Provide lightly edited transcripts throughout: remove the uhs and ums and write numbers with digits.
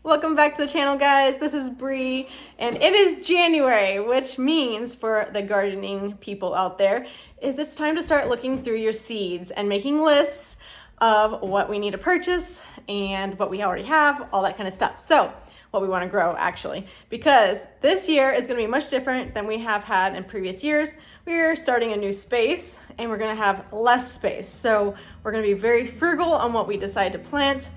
Welcome back to the channel, guys. This is Bree, and it is January, which means for the gardening people out there, is it's time to start looking through your seeds and making lists of what we need to purchase and what we already have, all that kind of stuff. So what we want to grow, actually, because this year is going to be much different than we have had in previous years. We're starting a new space and we're going to have less space. So we're going to be very frugal on what we decide to plant.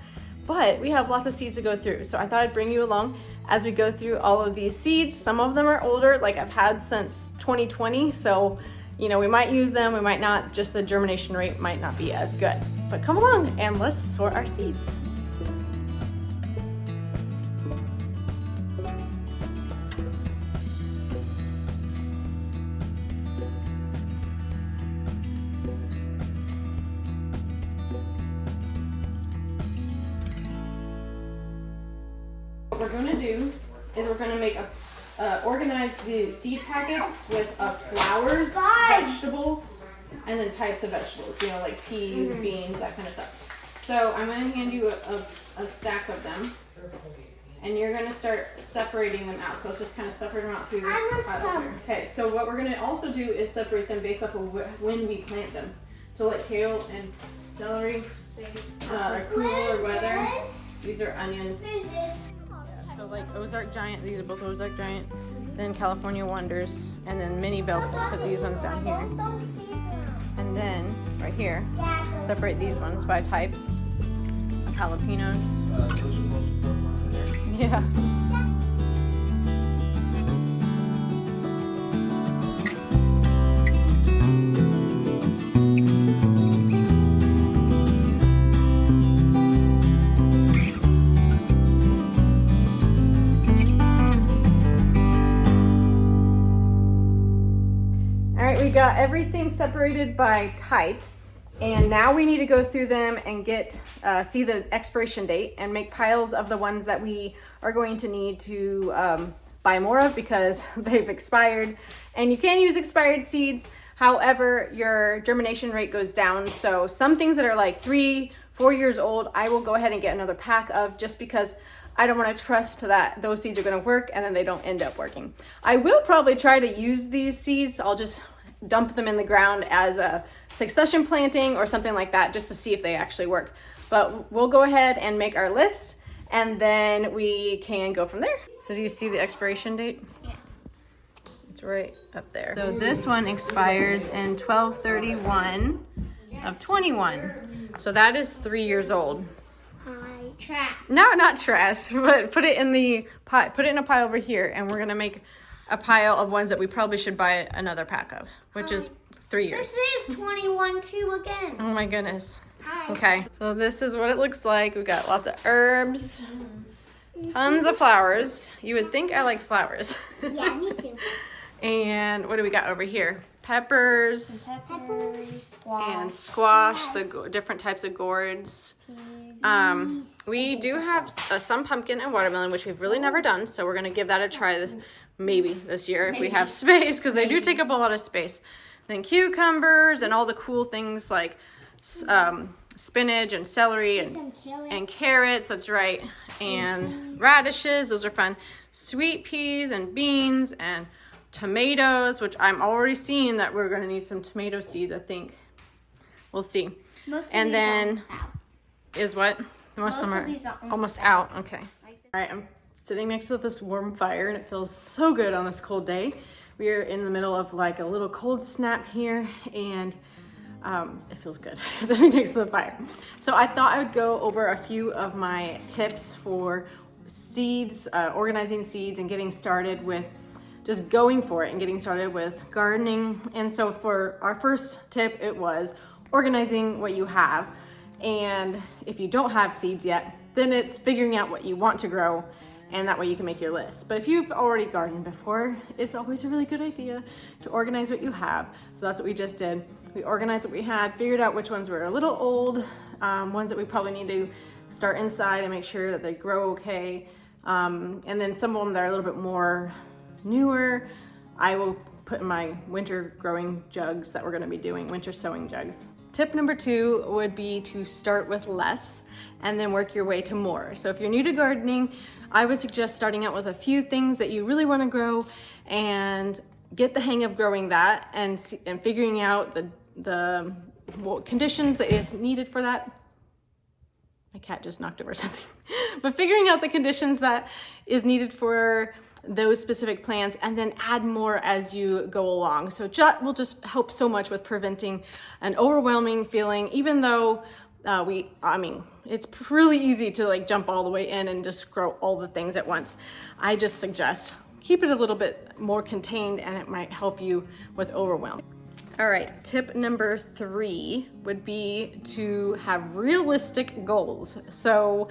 But we have lots of seeds to go through. So I thought I'd bring you along as we go through all of these seeds. Some of them are older, like I've had since 2020. So, we might use them, we might not, just the germination rate might not be as good. But come along and let's sort our seeds. What we're going to do is we're going to make organize the seed packets with flowers, vegetables, and then types of vegetables, like peas, beans, that kind of stuff. So I'm going to hand you a stack of them, and you're going to start separating them out. So let's just kind of separate them out through this pile here. Okay, so what we're going to also do is separate them based off of when we plant them. So like kale and celery are cool or weather. These are onions. So like Ozark Giant, these are both Ozark Giant, then California Wonders, and then Mini Bell, put these ones down here. And then right here, separate these ones by types of jalapenos. Those are the most important ones there. Yeah. We got everything separated by type, and now we need to go through them and see the expiration date and make piles of the ones that we are going to need to buy more of because they've expired. And you can use expired seeds, however your germination rate goes down. So some things that are like 3-4 years old, I will go ahead and get another pack of, just because I don't want to trust that those seeds are going to work and then they don't end up working. I will probably try to use these seeds. I'll just dump them in the ground as a succession planting or something like that, just to see if they actually work. But we'll go ahead and make our list, and then we can go from there. So do you see the expiration date? Yeah. It's right up there. So this one expires in 12/31 of 21. So that is 3 years old. Trash. No, not trash, but put it in the pot, put it in a pile over here, and we're gonna make a pile of ones that we probably should buy another pack of, which is 3 years. This is 21 too again. Oh my goodness. Hi. Okay, so this is what it looks like. We've got lots of herbs, tons of flowers. You would think I like flowers. Yeah, me too. And what do we got over here? Peppers. And squash, the different types of gourds. We do have some pumpkin and watermelon, which we've really never done, so we're gonna give that a try this year if we have space, because they do take up a lot of space. Then cucumbers and all the cool things like spinach and celery and carrots, that's right, and radishes, those are fun. Sweet peas and beans and tomatoes, which I'm already seeing that we're gonna need some tomato seeds, I think. We'll see. And then is what? Most of them are almost out. Okay. All right, I'm sitting next to this warm fire and it feels so good on this cold day. We are in the middle of like a little cold snap here, and it feels good to be next to the fire. So I thought I would go over a few of my tips for seeds, organizing seeds and getting started with just going for it and getting started with gardening. And so for our first tip, it was organizing what you have. And if you don't have seeds yet, then it's figuring out what you want to grow, and that way you can make your list. But if you've already gardened before, it's always a really good idea to organize what you have. So that's what we just did. We organized what we had, figured out which ones were a little old, ones that we probably need to start inside and make sure that they grow okay. And then some of them that are a little bit more newer, I will put in my winter growing jugs that we're gonna be doing, winter sowing jugs. Tip number 2 would be to start with less and then work your way to more. So if you're new to gardening, I would suggest starting out with a few things that you really want to grow and get the hang of growing that and figuring out the conditions that is needed for that. My cat just knocked over something. But figuring out the conditions that is needed for those specific plants and then add more as you go along. So that will just help so much with preventing an overwhelming feeling, even though it's really easy to like jump all the way in and just grow all the things at once. I just suggest keep it a little bit more contained and it might help you with overwhelm. All right, tip number 3 would be to have realistic goals. So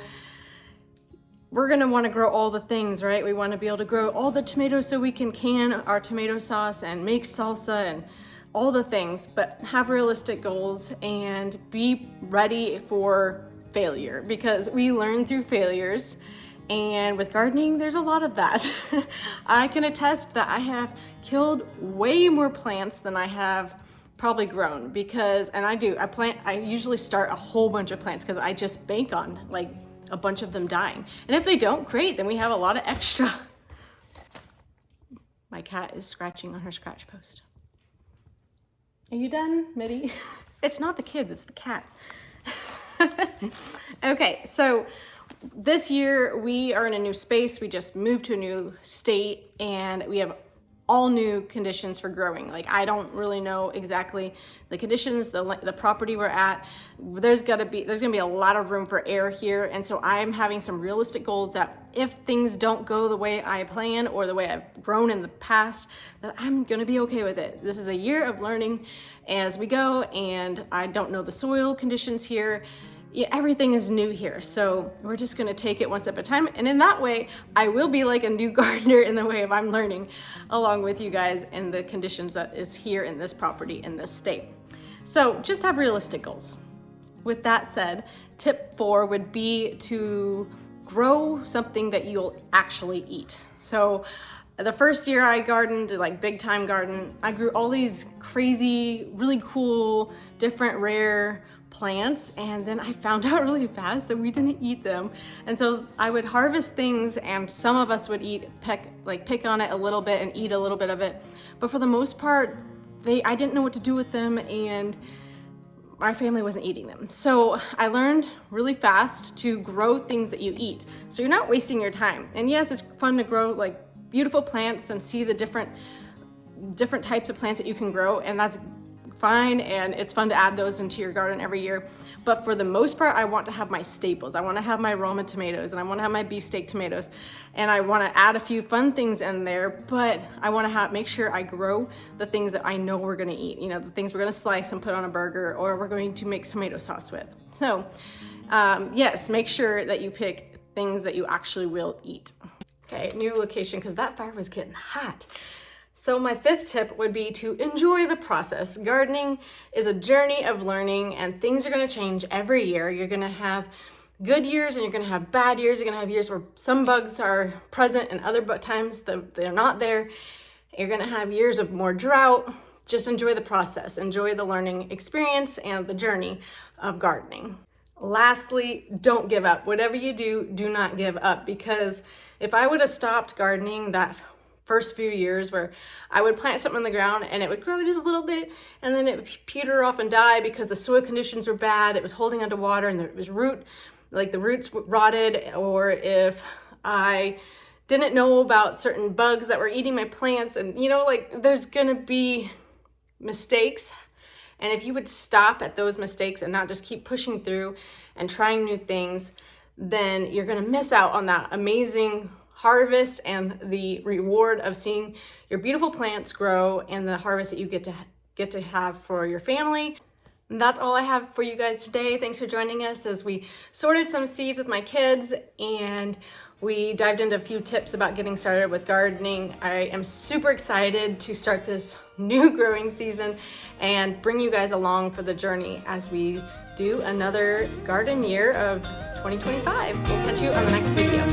we're gonna wanna grow all the things, right? We wanna be able to grow all the tomatoes so we can our tomato sauce and make salsa and all the things, but have realistic goals and be ready for failure because we learn through failures. And with gardening, there's a lot of that. I can attest that I have killed way more plants than I have probably grown because, and I usually start a whole bunch of plants because I just bank on like a bunch of them dying. And if they don't, great, then we have a lot of extra. My cat is scratching on her scratch post. Are you done, Mitty? It's not the kids, it's the cat. Okay, so this year we are in a new space. We just moved to a new state and we have all new conditions for growing. Like I don't really know exactly the conditions, the property we're at. There's gonna be a lot of room for error here. And so I'm having some realistic goals that if things don't go the way I plan or the way I've grown in the past, that I'm gonna be okay with it. This is a year of learning as we go and I don't know the soil conditions here. Yeah, everything is new here, so we're just gonna take it one step at a time, and in that way I will be like a new gardener in the way of I'm learning along with you guys in the conditions that is here in this property in this state. So just have realistic goals. With that said, tip 4 would be to grow something that you'll actually eat. So the first year I gardened, like big time garden, I grew all these crazy, really cool, different rare plants, and then I found out really fast that we didn't eat them. And so I would harvest things and some of us would pick on it a little bit and eat a little bit of it. But for the most part, I didn't know what to do with them and my family wasn't eating them. So I learned really fast to grow things that you eat. So you're not wasting your time. And yes, it's fun to grow like beautiful plants and see the different types of plants that you can grow, and that's fine, and it's fun to add those into your garden every year. But for the most part, I want to have my staples. I want to have my Roma tomatoes and I want to have my beefsteak tomatoes, and I want to add a few fun things in there, but I want to make sure I grow the things that I know we're going to eat, you know, the things we're going to slice and put on a burger or we're going to make tomato sauce with. So yes, make sure that you pick things that you actually will eat. Okay, new location because that fire was getting hot. So my 5th tip would be to enjoy the process. Gardening is a journey of learning and things are gonna change every year. You're gonna have good years and you're gonna have bad years. You're gonna have years where some bugs are present and other times they're not there. You're gonna have years of more drought. Just enjoy the process. Enjoy the learning experience and the journey of gardening. Lastly, don't give up. Whatever you do, do not give up, because if I would have stopped gardening that first few years where I would plant something in the ground and it would grow just a little bit and then it would peter off and die because the soil conditions were bad, it was holding onto water and there was the roots rotted, or if I didn't know about certain bugs that were eating my plants, and you know, like there's gonna be mistakes. And if you would stop at those mistakes and not just keep pushing through and trying new things, then you're gonna miss out on that amazing harvest and the reward of seeing your beautiful plants grow and the harvest that you get to have for your family. And that's all I have for you guys today. Thanks for joining us as we sorted some seeds with my kids and we dived into a few tips about getting started with gardening. I am super excited to start this new growing season and bring you guys along for the journey as we do another garden year of 2025. We'll catch you on the next video.